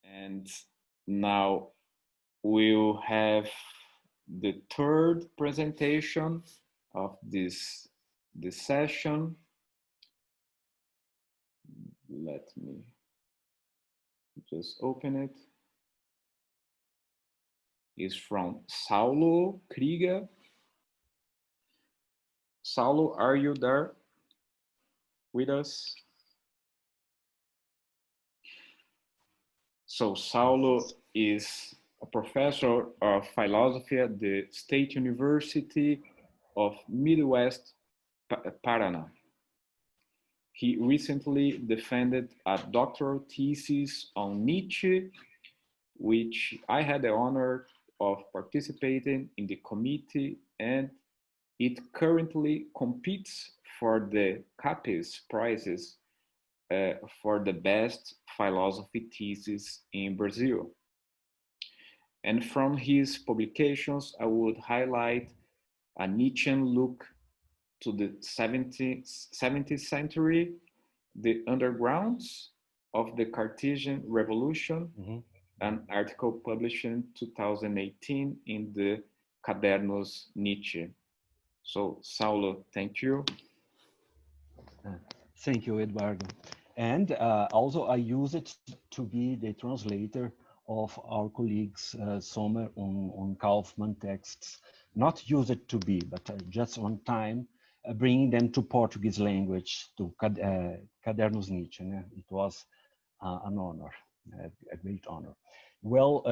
And now we'll have the third presentation of this session. Let me just open it. It's from Saulo Krieger. Saulo, are you there with us? So Saulo is a professor of philosophy at the State University of Midwest Paraná. He recently defended a doctoral thesis on Nietzsche, which I had the honor of participating in the committee, and it currently competes for the CAPES prizes for the best philosophy thesis in Brazil. And from his publications, I would highlight a Nietzschean look to the 17th century, the undergrounds of the Cartesian Revolution, an article published in 2018 in the Cadernos Nietzsche. So, Saulo, thank you. Thank you, Eduardo. And also I use it to be the translator of our colleagues Sommer on Kaufmann texts. Not use it to be, but just on time, bringing them to Portuguese language, to Cadernos Nietzsche. It was an honor, a great honor. Well,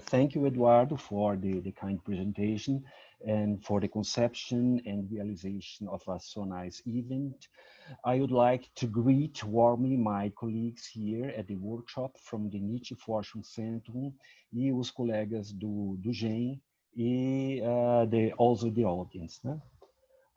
thank you, Eduardo, for the kind presentation and for the conception and realization of a so nice event. I would like to greet warmly my colleagues here at the workshop from the Nietzsche Forschung Centrum e os colegas do GEM e also the audience.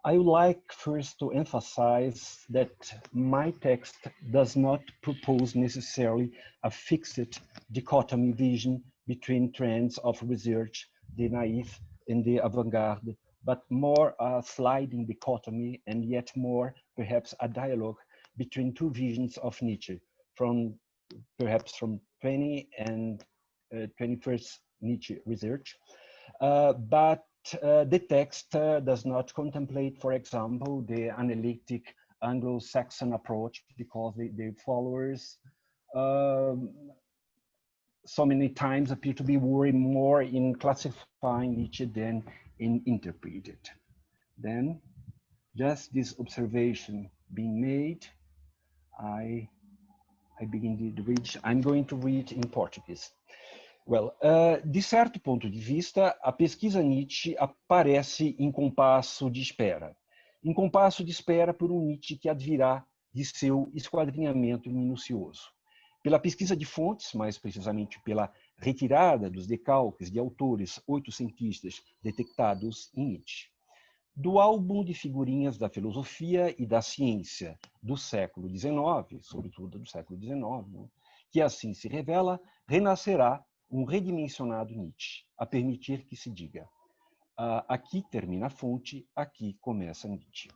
I would like first to emphasize that my text does not propose necessarily a fixed dichotomy vision between trends of research, the naive and the avant-garde, but more a sliding dichotomy and yet more perhaps a dialogue between two visions of Nietzsche, perhaps from 20th and 21st Nietzsche research. But the text does not contemplate, for example, the analytic Anglo-Saxon approach, because the followers so many times appear to be worried more in classifying Nietzsche than in interpreting it. Then, just this observation being made, I begin to read. I'm going to read in Portuguese. Well, de certo ponto de vista, a pesquisa Nietzsche aparece em compasso de espera. Em compasso de espera por um Nietzsche que advirá de seu esquadrinhamento minucioso. Pela pesquisa de fontes, mais precisamente pela retirada dos decalques de autores oitocentistas detectados em Nietzsche. Do álbum de figurinhas da filosofia e da ciência do século XIX, sobretudo do século XIX, que assim se revela, renascerá um redimensionado Nietzsche, a permitir que se diga: aqui termina a fonte, aqui começa Nietzsche.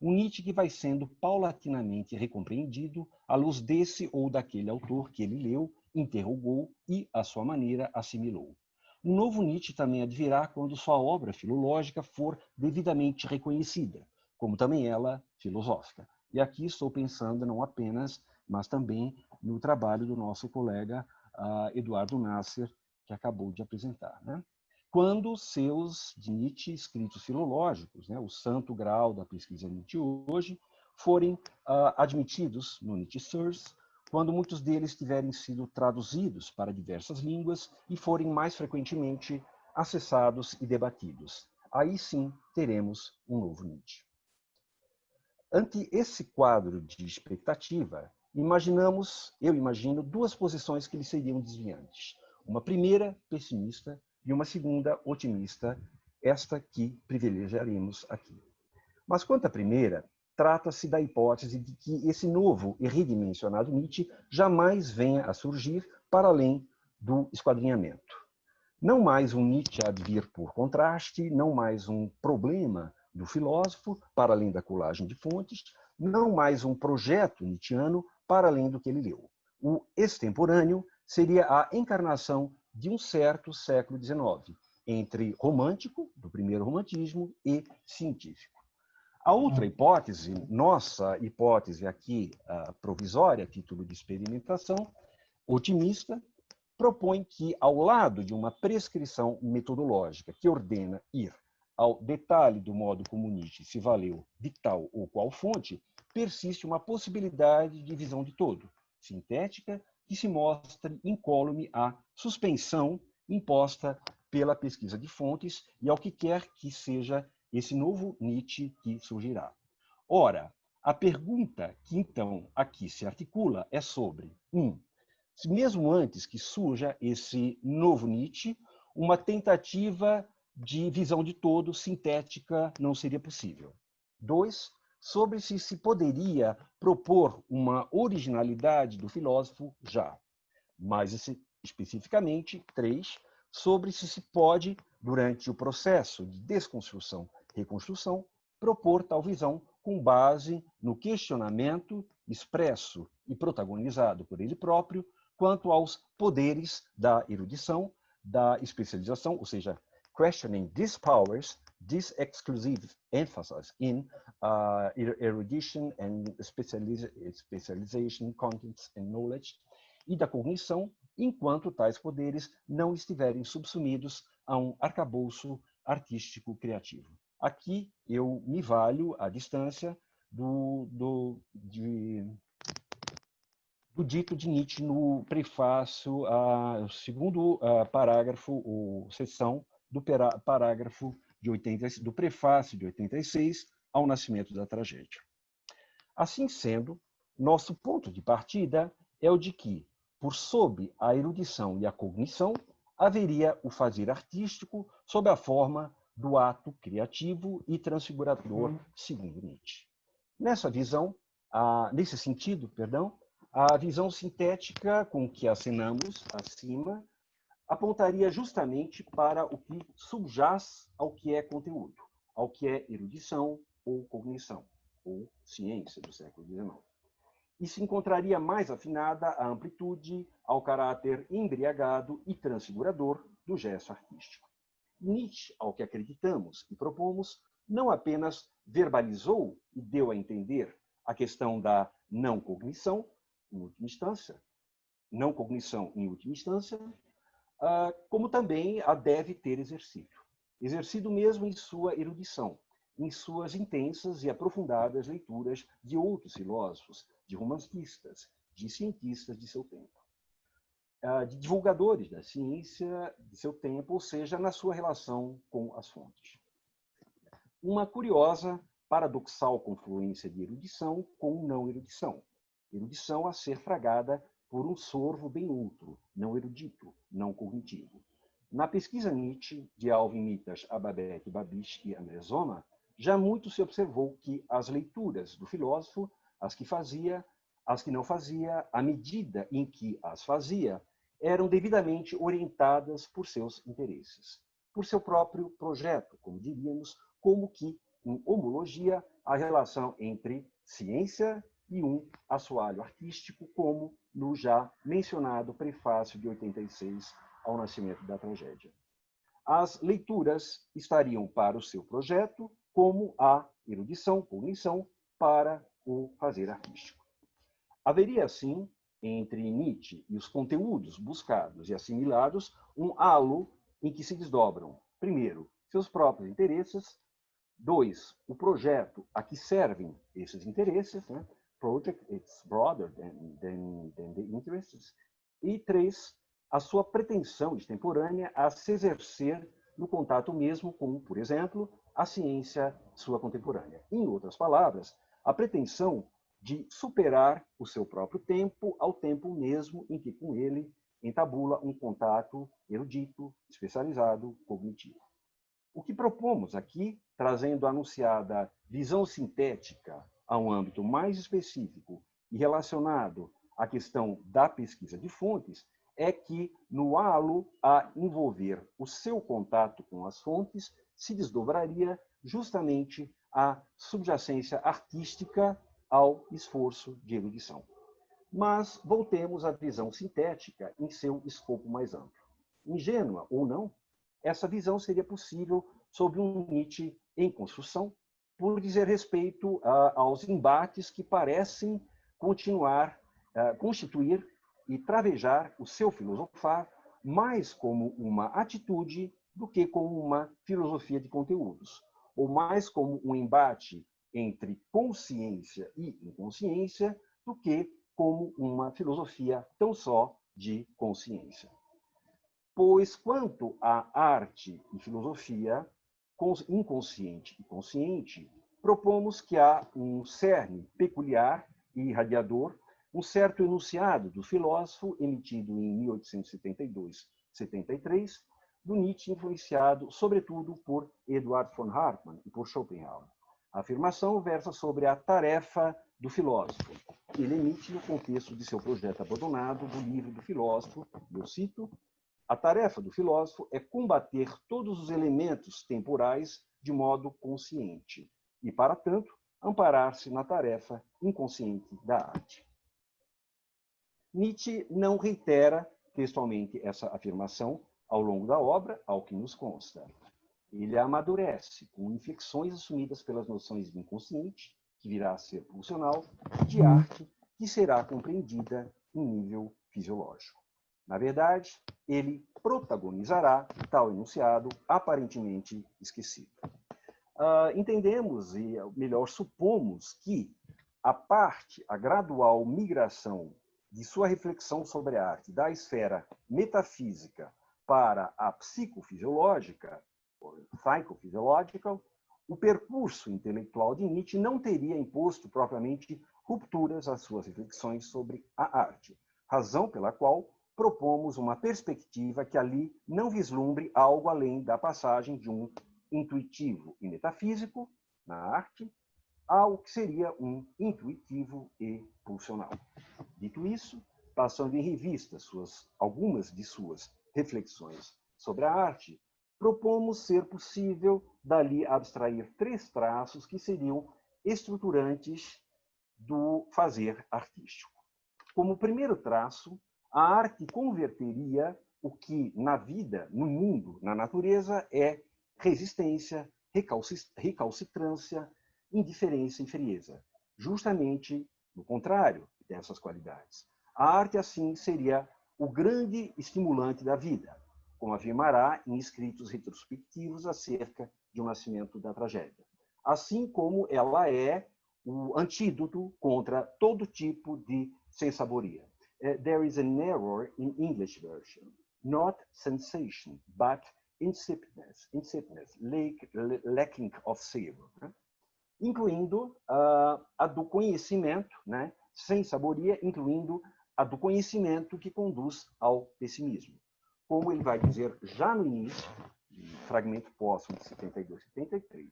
Um Nietzsche que vai sendo paulatinamente recompreendido à luz desse ou daquele autor que ele leu, interrogou e, à sua maneira, assimilou. Um novo Nietzsche também advirá quando sua obra filológica for devidamente reconhecida, como também ela filosófica. E aqui estou pensando não apenas, mas também no trabalho do nosso colega Eduardo Nasser, que acabou de apresentar. Quando seus de Nietzsche escritos filológicos, o santo grau da pesquisa Nietzsche hoje, forem admitidos no Nietzsche Source, quando muitos deles tiverem sido traduzidos para diversas línguas e forem mais frequentemente acessados e debatidos. Aí sim teremos um novo Nietzsche. Ante esse quadro de expectativa, eu imagino duas posições que lhe seriam desviantes. Uma primeira, pessimista, e uma segunda, otimista, esta que privilegiaremos aqui. Mas quanto à primeira, trata-se da hipótese de que esse novo e redimensionado Nietzsche jamais venha a surgir para além do esquadrinhamento. Não mais um Nietzsche a vir por contraste, não mais um problema do filósofo, para além da colagem de fontes, não mais um projeto nietzschiano para além do que ele leu. O extemporâneo seria a encarnação de um certo século XIX, entre romântico, do primeiro romantismo, e científico. A outra hipótese, nossa hipótese aqui provisória, a título de experimentação, otimista, propõe que, ao lado de uma prescrição metodológica que ordena ir ao detalhe do modo como Nietzsche se valeu de tal ou qual fonte, persiste uma possibilidade de visão de todo, sintética, que se mostre incólume à suspensão imposta pela pesquisa de fontes e ao que quer que seja esse novo Nietzsche que surgirá. Ora, a pergunta que então aqui se articula é sobre se mesmo antes que surja esse novo Nietzsche, uma tentativa de visão de todo sintética não seria possível. 2, sobre se poderia propor uma originalidade do filósofo já. Mais especificamente, 3, sobre se pode, durante o processo de desconstrução-reconstrução, propor tal visão com base no questionamento expresso e protagonizado por ele próprio quanto aos poderes da erudição, da especialização, ou seja, questioning these powers, this exclusive emphasis in erudition and specialization, contents and knowledge, e da cognição, enquanto tais poderes não estiverem subsumidos a um arcabouço artístico criativo. Aqui eu me valho à distância do dito de Nietzsche no prefácio, segundo parágrafo, ou seção do parágrafo do prefácio de 86 ao Nascimento da Tragédia. Assim sendo, nosso ponto de partida é o de que, por sob a erudição e a cognição, haveria o fazer artístico sob a forma do ato criativo e transfigurador, segundo Nietzsche. Nesse sentido, a visão sintética com que acenamos acima apontaria justamente para o que subjaz ao que é conteúdo, ao que é erudição ou cognição, ou ciência do século XIX. E se encontraria mais afinada à amplitude, ao caráter embriagado e transfigurador do gesto artístico. Nietzsche, ao que acreditamos e propomos, não apenas verbalizou e deu a entender a questão da não cognição, em última instância, como também a deve ter exercido mesmo em sua erudição, em suas intensas e aprofundadas leituras de outros filósofos, de romancistas, de cientistas de seu tempo, de divulgadores da ciência de seu tempo, ou seja, na sua relação com as fontes. Uma curiosa, paradoxal confluência de erudição com não erudição. Erudição a ser fragada por um sorvo bem outro, não erudito, não cognitivo. Na pesquisa Nietzsche, de Alvin Mitas a Babette Babish e André Zollner, já muito se observou que as leituras do filósofo, as que não fazia, à medida em que as fazia, eram devidamente orientadas por seus interesses, por seu próprio projeto, como diríamos, como que, em homologia, a relação entre ciência e um assoalho artístico, como no já mencionado prefácio de 86 ao Nascimento da Tragédia. As leituras estariam para o seu projeto, como a erudição, cognição, para o fazer artístico. Haveria, assim, entre Nietzsche e os conteúdos buscados e assimilados, um halo em que se desdobram, primeiro, seus próprios interesses, 2, o projeto a que servem esses interesses, project, it's broader than the interests, e 3, a sua pretensão extemporânea a se exercer no contato mesmo com, por exemplo, a ciência sua contemporânea. Em outras palavras, a pretensão de superar o seu próprio tempo ao tempo mesmo em que com ele entabula um contato erudito, especializado, cognitivo. O que propomos aqui, trazendo a anunciada visão sintética a um âmbito mais específico e relacionado à questão da pesquisa de fontes, é que, no halo a envolver o seu contato com as fontes, se desdobraria justamente a subjacência artística ao esforço de erudição. Mas voltemos à visão sintética em seu escopo mais amplo. Ingênua ou não, essa visão seria possível sob um Nietzsche em construção, por dizer respeito aos embates que parecem constituir e travejar o seu filosofar mais como uma atitude do que como uma filosofia de conteúdos, ou mais como um embate entre consciência e inconsciência do que como uma filosofia tão só de consciência. Pois, quanto à arte e filosofia, inconsciente e consciente, propomos que há um cerne peculiar e irradiador, um certo enunciado do filósofo, emitido em 1872-73, do Nietzsche, influenciado, sobretudo, por Eduard von Hartmann e por Schopenhauer. A afirmação versa sobre a tarefa do filósofo. Ele emite no contexto de seu projeto abandonado do livro do filósofo, eu cito, a tarefa do filósofo é combater todos os elementos temporais de modo consciente e, para tanto, amparar-se na tarefa inconsciente da arte. Nietzsche não reitera textualmente essa afirmação ao longo da obra, ao que nos consta. Ele a amadurece com inflexões assumidas pelas noções de inconsciente, que virá a ser funcional, de arte, que será compreendida em nível fisiológico. Na verdade, ele protagonizará tal enunciado aparentemente esquecido. Entendemos, e melhor supomos, que a gradual migração de sua reflexão sobre a arte da esfera metafísica para a psicofisiológica, psychophysiological, o percurso intelectual de Nietzsche não teria imposto propriamente rupturas às suas reflexões sobre a arte, razão pela qual propomos uma perspectiva que ali não vislumbre algo além da passagem de um intuitivo e metafísico, na arte, ao que seria um intuitivo e pulsional. Dito isso, passando em revista algumas de suas reflexões sobre a arte, propomos ser possível dali abstrair 3 traços que seriam estruturantes do fazer artístico. Como primeiro traço, a arte converteria o que na vida, no mundo, na natureza, é resistência, recalcitrância, indiferença e frieza. Justamente no contrário dessas qualidades. A arte, assim, seria o grande estimulante da vida, como afirmará em escritos retrospectivos acerca de um nascimento da tragédia. Assim como ela é o antídoto contra todo tipo de sensaboria. There is an error in English version. Not sensation, but insipidness, lacking of savor. Incluindo a do conhecimento, né? Sensaboria, incluindo a do conhecimento que conduz ao pessimismo. Como ele vai dizer já no início, fragmento póstumo de 72 e 73.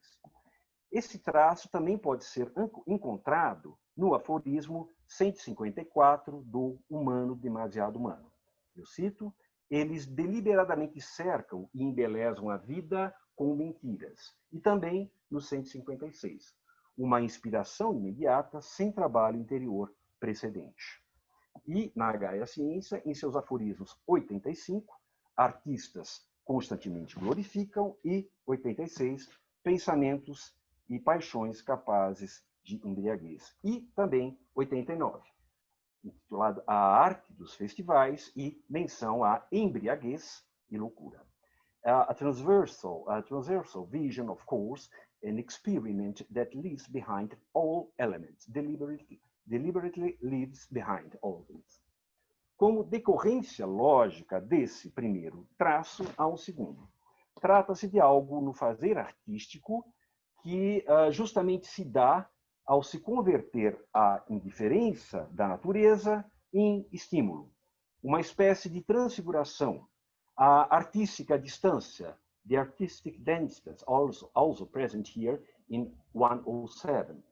Esse traço também pode ser encontrado no aforismo 154 do Humano Demasiado Humano. Eu cito, eles deliberadamente cercam e embelezam a vida com mentiras. E também no 156, uma inspiração imediata sem trabalho interior precedente. E na Gaia Ciência, em seus aforismos 85, artistas constantemente glorificam, e 86, pensamentos e paixões capazes de embriaguez. E também 89, intitulado A Arte dos Festivais e menção à embriaguez e loucura. A transversal vision, of course, an experiment that leaves behind all elements, deliberately leaves behind all things. Como decorrência lógica desse primeiro traço, há um segundo. Trata-se de algo no fazer artístico que justamente se dá ao se converter a indiferença da natureza em estímulo. Uma espécie de transfiguração. A artística distância, the artistic distance, also present here in 107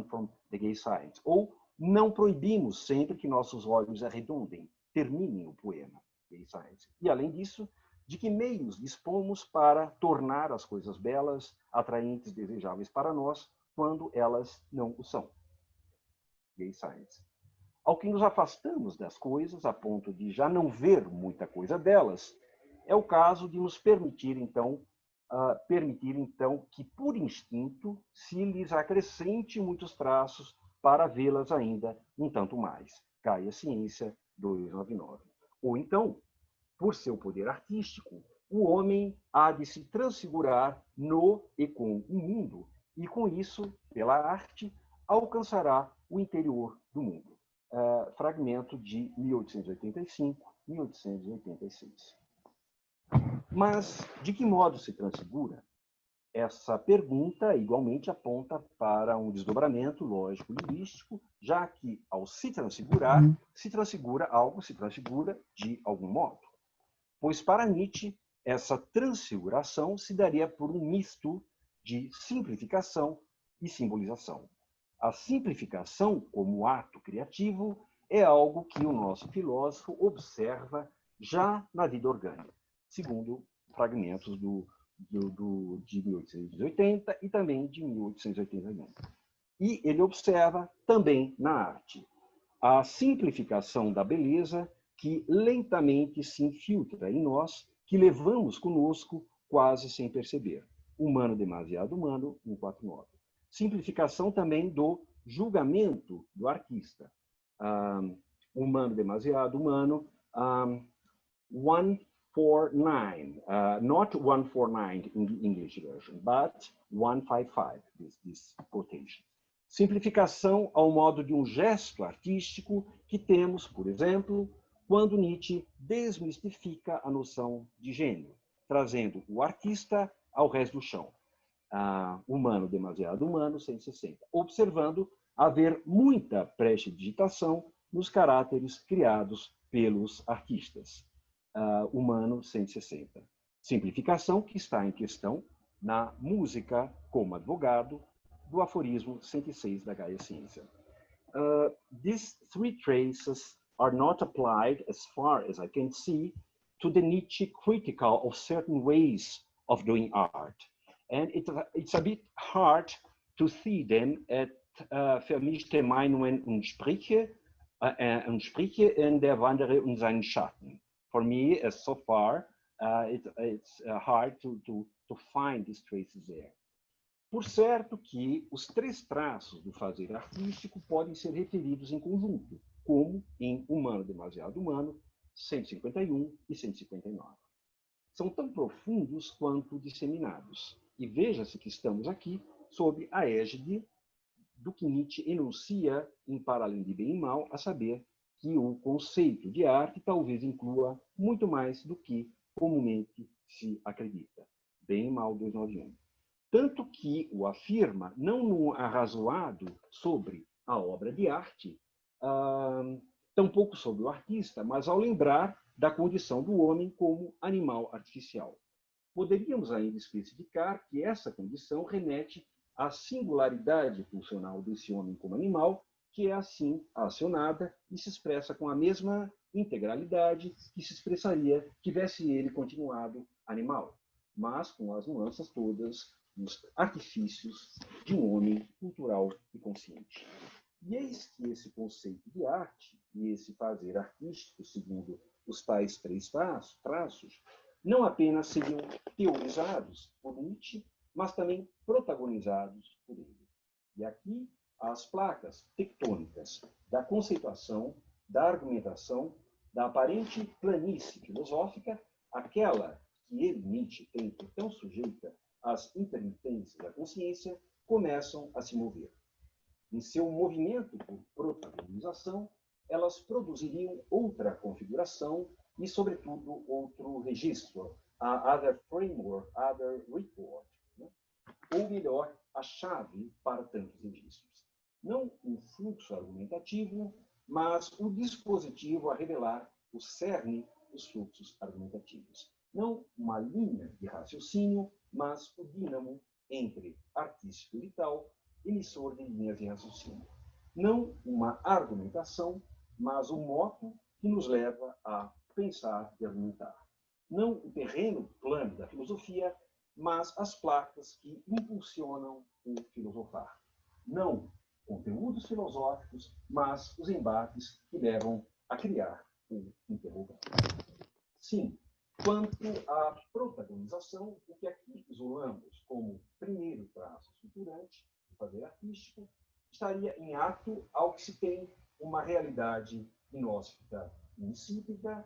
from the Gay Science. Ou não proibimos sempre que nossos olhos arredondem, terminem o poema, Gay Science. E, além disso, de que meios dispomos para tornar as coisas belas, atraentes, desejáveis para nós, quando elas não o são. Gay Science. Ao que nos afastamos das coisas a ponto de já não ver muita coisa delas, é o caso de nos permitir, então, que, por instinto, se lhes acrescente muitos traços para vê-las ainda um tanto mais. Caia Ciência 299. Ou então, por seu poder artístico, o homem há de se transfigurar no e com o mundo, e com isso, pela arte, alcançará o interior do mundo. Fragmento de 1885-1886. Mas, de que modo se transfigura? Essa pergunta igualmente aponta para um desdobramento lógico-linguístico, já que, ao se transfigurar, se transfigura de algum modo. Pois, para Nietzsche, essa transfiguração se daria por um misto de simplificação e simbolização. A simplificação, como ato criativo, é algo que o nosso filósofo observa já na vida orgânica, segundo fragmentos de 1880 e também de 1881. E ele observa também na arte a simplificação da beleza que lentamente se infiltra em nós, que levamos conosco quase sem perceber. Humano demasiado humano, 149. Simplificação também do julgamento do artista. Humano demasiado humano, 149, not 149 in the English version, but 155, this quotation. Simplificação ao modo de um gesto artístico que temos, por exemplo, quando Nietzsche desmistifica a noção de gênio, trazendo o artista ao resto do chão. Humano demasiado humano, 160. Observando haver muita prestidigitação nos caracteres criados pelos artistas. Humano, 160. Simplificação que está em questão na música como advogado, do aforismo 106 da Gaia Ciência. These three traces are not applied, as far as I can see, to the Nietzsche critical of certain ways of doing art. And it's a bit hard to see them at für mich der Meinungen und Sprüche in der Wandere und seinen Schatten. For me, as so far, it's hard to find these traces there. Por certo que os três traços do fazer artístico podem ser referidos em conjunto, como em Humano demasiado humano, 151 e 159. São tão profundos quanto disseminados. E veja-se que estamos aqui sob a égide do que Nietzsche enuncia em Para Além de Bem e Mal, a saber que o conceito de arte talvez inclua muito mais do que comumente se acredita. Bem e Mal 291. Tanto que o afirma não no arrazoado sobre a obra de arte, tampouco sobre o artista, mas ao lembrar da condição do homem como animal artificial. Poderíamos ainda especificar que essa condição remete à singularidade funcional desse homem como animal, que é assim acionada e se expressa com a mesma integralidade que se expressaria tivesse ele continuado animal, mas com as nuances todas dos artifícios de um homem cultural e consciente. E eis que esse conceito de arte e esse fazer artístico, segundo os tais três traços, não apenas seriam teorizados por Nietzsche, mas também protagonizados por ele. E aqui as placas tectônicas da conceituação, da argumentação, da aparente planície filosófica, aquela que ele, Nietzsche, tem por tão sujeita às intermitências da consciência, começam a se mover. Em seu movimento por protagonização, elas produziriam outra configuração e, sobretudo, outro registro, a other framework, other report, né? Ou melhor, a chave para tantos registros. Não um fluxo argumentativo, mas o dispositivo a revelar o cerne dos fluxos argumentativos. Não uma linha de raciocínio, mas o dínamo entre artístico e vital, emissor de linhas de raciocínio. Não uma argumentação, mas o moto que nos leva a pensar e argumentar. Não o terreno plano da filosofia, mas as placas que impulsionam o filosofar. Não conteúdos filosóficos, mas os embates que levam a criar o interrogante. Sim, quanto à protagonização, o que aqui isolamos como primeiro traço estruturante do fazer artístico estaria em ato ao que se tem uma realidade gnóstica insípida,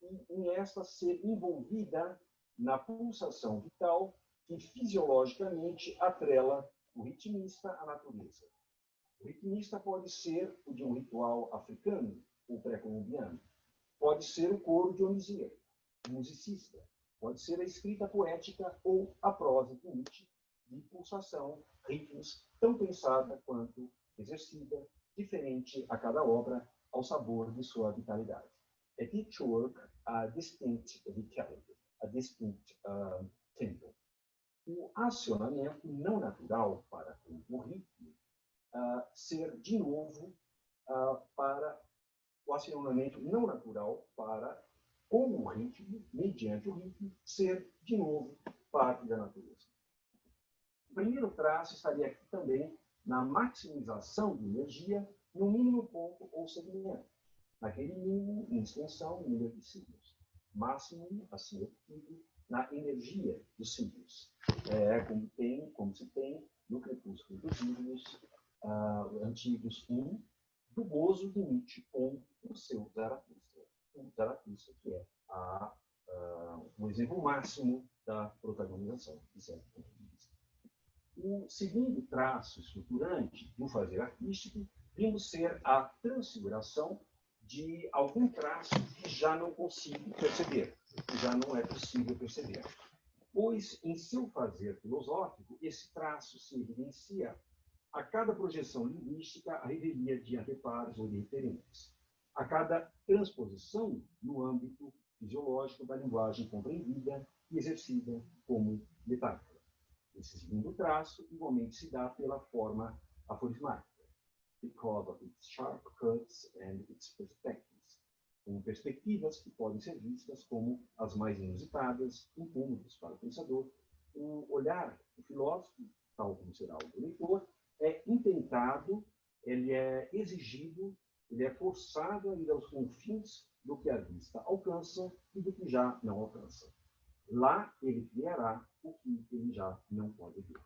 e em esta ser envolvida na pulsação vital que fisiologicamente atrela o ritmista à natureza. O ritmista pode ser o de um ritual africano ou pré-colombiano, pode ser o coro dionisíaco, musicista, pode ser a escrita poética ou a prosa de Nietzsche, de pulsação, ritmos, tão pensada quanto exercida, diferente a cada obra, ao sabor de sua vitalidade. At each work, a distinct vitality, a distinct tempo. O acionamento não natural para o ritmo ser, de novo, para o acionamento não natural para, com o ritmo, mediante o ritmo, ser, de novo, parte da natureza. O primeiro traço estaria aqui também na maximização de energia no mínimo ponto ou segmento, naquele mínimo em extensão número de signos. Máximo, assim obtido, na energia dos signos. Como se tem no Crepúsculo dos Signos, antigos 1, do gozo de Nietzsche com o seu Zaratustra. O Zaratustra, que é o exemplo máximo da protagonização, de certo ponto de vista. O segundo traço estruturante do fazer artístico vimos ser a transfiguração de algum traço que já não consigo perceber, que já não é possível perceber. Pois, em seu fazer filosófico, esse traço se evidencia a cada projeção linguística a revelia de anteparos ou de referentes, a cada transposição no âmbito fisiológico da linguagem compreendida e exercida como metáfora. Esse segundo traço igualmente se dá pela forma aforismática, because of its sharp cuts and its perspectives, com perspectivas que podem ser vistas como as mais inusitadas, incômodas para o pensador. O olhar do filósofo, tal como será o do leitor, é intentado, ele é exigido, ele é forçado a ir aos confins do que a vista alcança e do que já não alcança. Lá ele criará o que ele já não pode ver.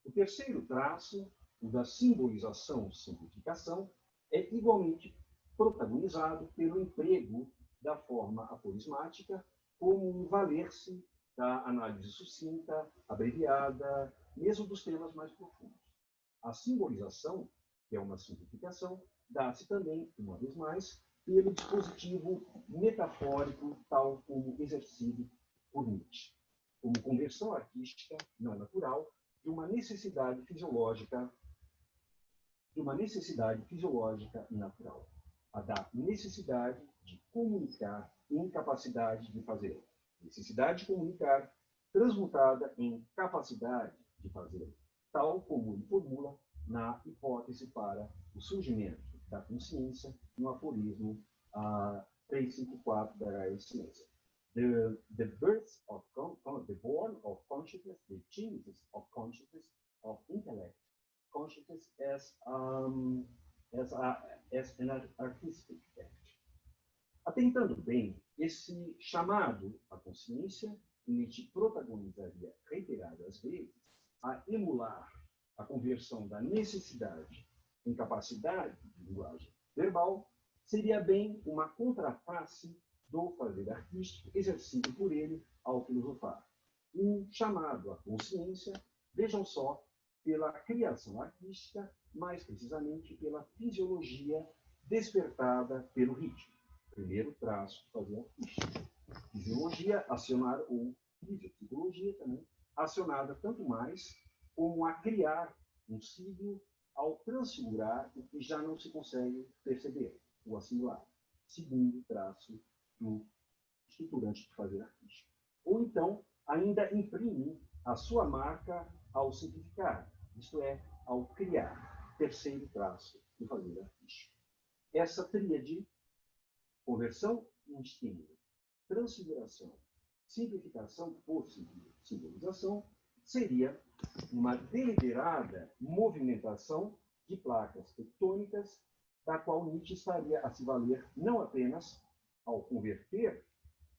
O terceiro traço, o da simbolização-simplificação, é igualmente protagonizado pelo emprego da forma aforismática como um valer-se da análise sucinta, abreviada, mesmo dos temas mais profundos. A simbolização, que é uma simplificação, dá-se também, uma vez mais, pelo dispositivo metafórico, tal como exercido por Nietzsche, como conversão artística não natural de uma necessidade fisiológica e natural, a da necessidade de comunicar e incapacidade de fazer. Necessidade de comunicar transmutada em capacidade de fazer, tal como ele formula na hipótese para o surgimento da consciência no aforismo 354 da ciência. The birth of the born of consciousness, the genesis of consciousness, of intellect, consciousness as an artistic act. Atentando bem, esse chamado à consciência, Nietzsche protagonizaria reiteradas vezes a emular a conversão da necessidade em capacidade de linguagem verbal, seria bem uma contraface do fazer artístico exercido por ele ao filosofar. Um chamado à consciência, vejam só, pela criação artística, mais precisamente pela fisiologia despertada pelo ritmo. Primeiro traço do fazer artístico. Fisiologia acionada, ou fisiopsicologia também, acionada tanto mais como a criar um signo ao transfigurar o que já não se consegue perceber, ou assimilar. Segundo traço do estruturante de fazer artístico. Ou então, ainda imprime a sua marca ao simplificar, isto é, ao criar. Terceiro traço do fazer artístico. Essa tríade, conversão em estímulo, transfiguração, simplificação por simbolização, seria uma deliberada movimentação de placas tectônicas, da qual Nietzsche estaria a se valer não apenas ao converter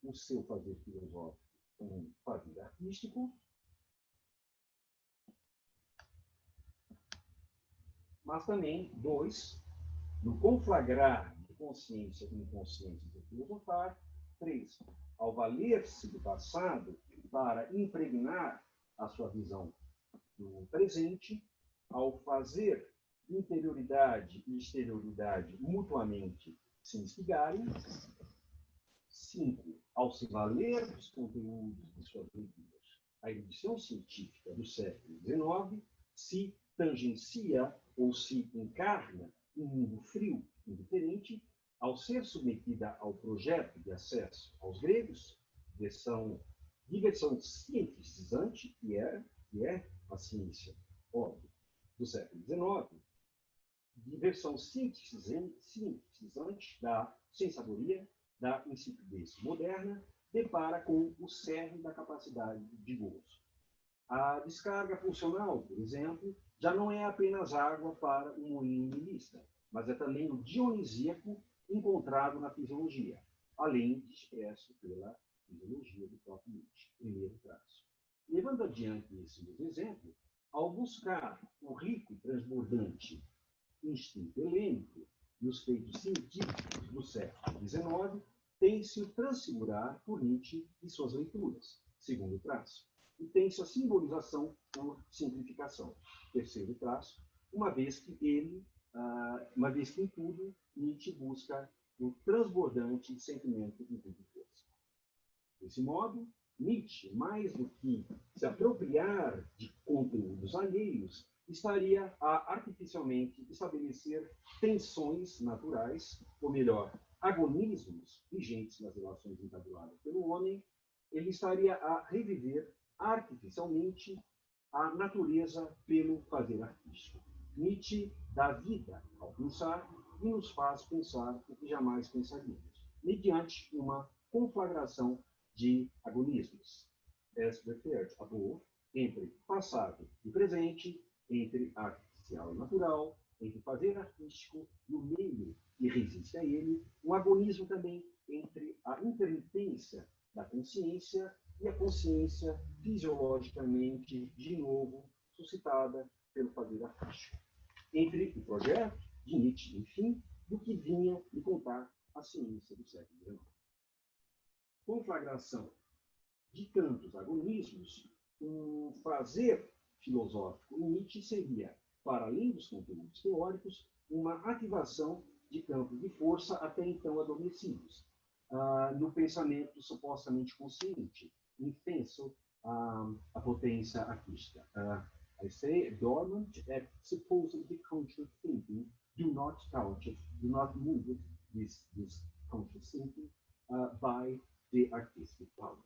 o seu fazer filosófico em um fazer artístico, mas também, dois, no conflagrar de consciência e inconsciência do filosofar. Três, ao valer-se do passado para impregnar a sua visão do presente, ao fazer interioridade e exterioridade mutuamente se instigarem. 5. Ao se valer dos conteúdos de suas leituras, a erudição científica do século XIX se tangencia ou se encarna um mundo frio, indiferente, ao ser submetida ao projeto de acesso aos gregos, diversão cientificizante, que é a ciência, óbvio, do século XIX, diversão cientificizante da sensadoria, da insipidez moderna, depara com o cerne da capacidade de gozo. A descarga funcional, por exemplo, já não é apenas água para um moinho nihilista, mas é também o dionisíaco encontrado na fisiologia, além de expresso pela fisiologia do próprio Nietzsche, primeiro traço. Levando adiante esse mesmo exemplo, ao buscar o rico e transbordante instinto helênico e os feitos científicos do século XIX, tem-se o transfigurar por Nietzsche e suas leituras, segundo traço, e tem-se a simbolização por simplificação, terceiro traço, uma vez que em tudo, Nietzsche busca o transbordante sentimento de vida e força. Desse modo, Nietzsche, mais do que se apropriar de conteúdos alheios, estaria a artificialmente estabelecer tensões naturais, ou melhor, agonismos vigentes nas relações entabuladas pelo homem. Ele estaria a reviver artificialmente a natureza pelo fazer artístico. Nietzsche dá vida ao pensar e nos faz pensar o que jamais pensaríamos, mediante uma conflagração de agonismos, as referred above, entre passado e presente, entre artificial e natural, entre fazer artístico e o meio que resiste a ele, um agonismo também entre a intermitência da consciência e a consciência fisiologicamente, de novo, suscitada pelo fazer artístico. Entre o projeto de Nietzsche, enfim, do que vinha lhe contar a ciência do século XIX. Conflagração de tantos agonismos, um fazer filosófico em Nietzsche seria, para além dos conteúdos teóricos, uma ativação de campos de força até então adormecidos, no pensamento supostamente consciente, intenso, a potência artística. I say dormant at supposedly conscious thinking, do not move this conscious thinking by the artistic power.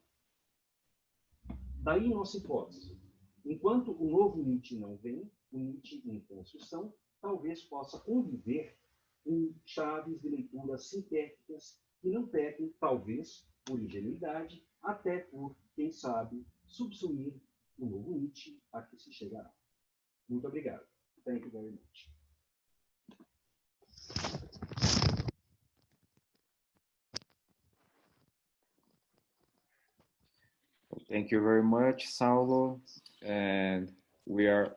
Daí nossa hipótese. Enquanto o novo Nietzsche não vem, o Nietzsche em construção talvez possa conviver com chaves de leitura sintéticas que não pequem, talvez, por ingenuidade, até por, quem sabe, subsumir o novo Nietzsche a que se chegará. Muito obrigado. Thank you very much. Thank you very much, Saulo. And we are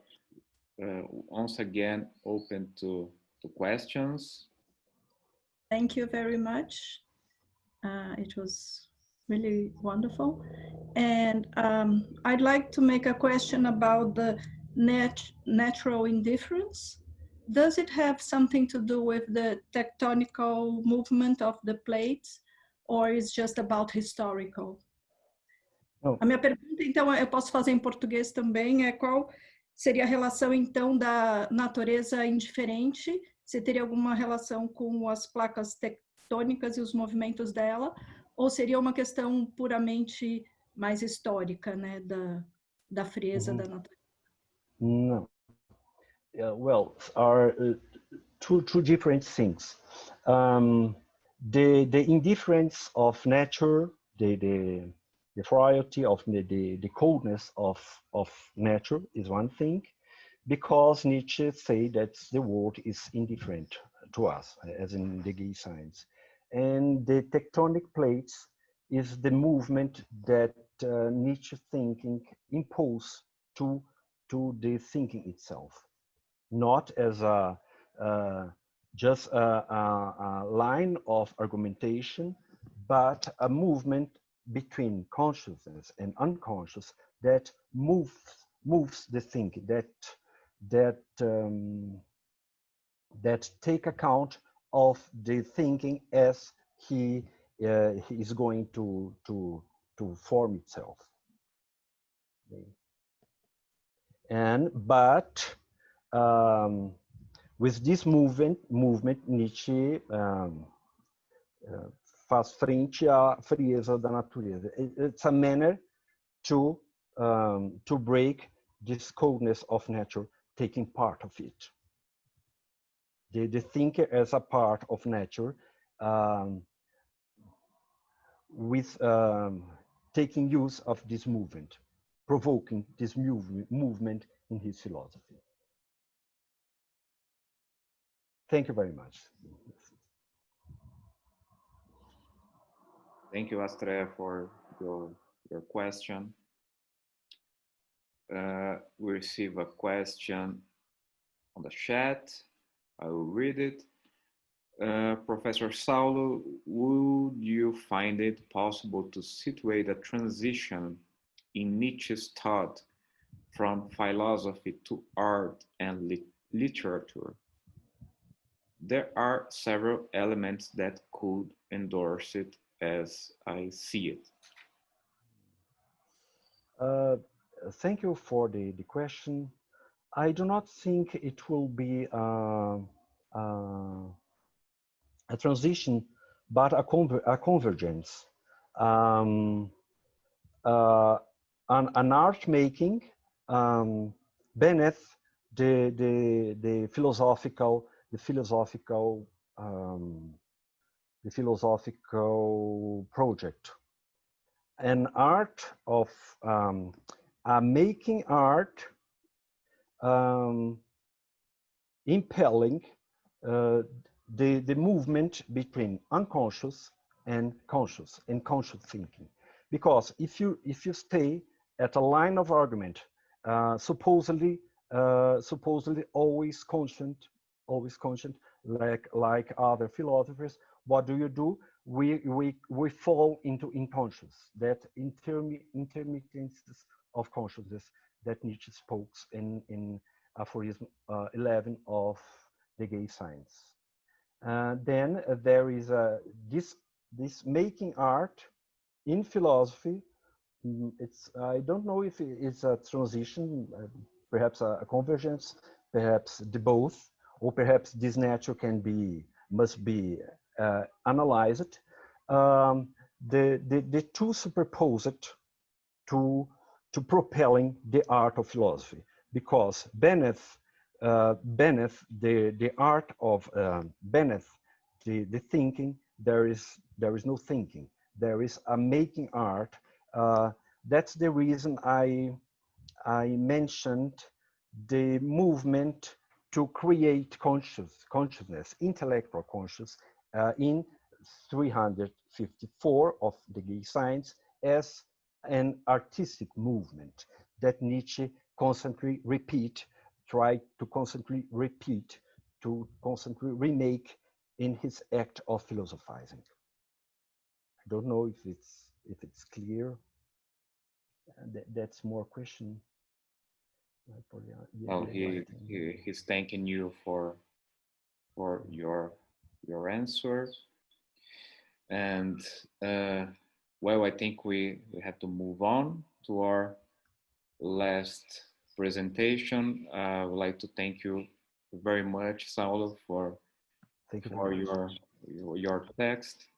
once again open to questions. Thank you very much. It was really wonderful. And I'd like to make a question about the natural indifference. Does it have something to do with the tectonical movement of the plates, or is just about historical? Oh. A minha pergunta, então, eu posso fazer em português também, é qual seria a relação, então, da natureza indiferente? Se teria alguma relação com as placas tectônicas e os movimentos dela, ou seria uma questão puramente mais histórica, né, da frieza da natureza? No. Well, are two different things. The indifference of nature, the the frailty of the coldness of nature is one thing, because Nietzsche say that the world is indifferent to us, as in the gay science. And the tectonic plates is the movement that Nietzsche thinking impose to the thinking itself, not as a just a line of argumentation, but a movement between consciousness and unconscious that moves the thinking, that take account of the thinking as he is going to form itself. And but with this movement Nietzsche faz frente à frieza da natureza. It's a manner to break this coldness of nature, taking part of it. The thinker as a part of nature, with taking use of this movement, provoking this movement in his philosophy. Thank you very much. Thank you, Astrea, for your question. We receive a question on the chat. I will read it. Professor Saulo, would you find it possible to situate a transition in Nietzsche's thought from philosophy to art and literature? There are several elements that could endorse it as I see it. Thank you for the question. I do not think it will be a transition, but a convergence. An art making beneath the philosophical project. An art of making art, impelling the movement between unconscious and conscious thinking. Because if you stay at a line of argument, supposedly always conscient, like other philosophers, what do? We fall into unconscious, that intermittences of consciousness that Nietzsche spoke in aphorism 11 of the gay science. Then there is this making art in philosophy. I don't know if it's a transition, perhaps a convergence, perhaps the both, or perhaps this nature must be analyzed. The two superposed to propelling the art of philosophy, because beneath the art of beneath the thinking, there is no thinking. There is a making art. That's the reason I mentioned the movement to create consciousness, intellectual consciousness, in 354 of the gay science as an artistic movement that Nietzsche constantly tried to constantly repeat, to constantly remake in his act of philosophizing. I don't know if it's clear. That's more question. Well, he's thanking you for your answer, and well, I think we have to move on to our last presentation. I would like to thank you very much, Saulo, for your text.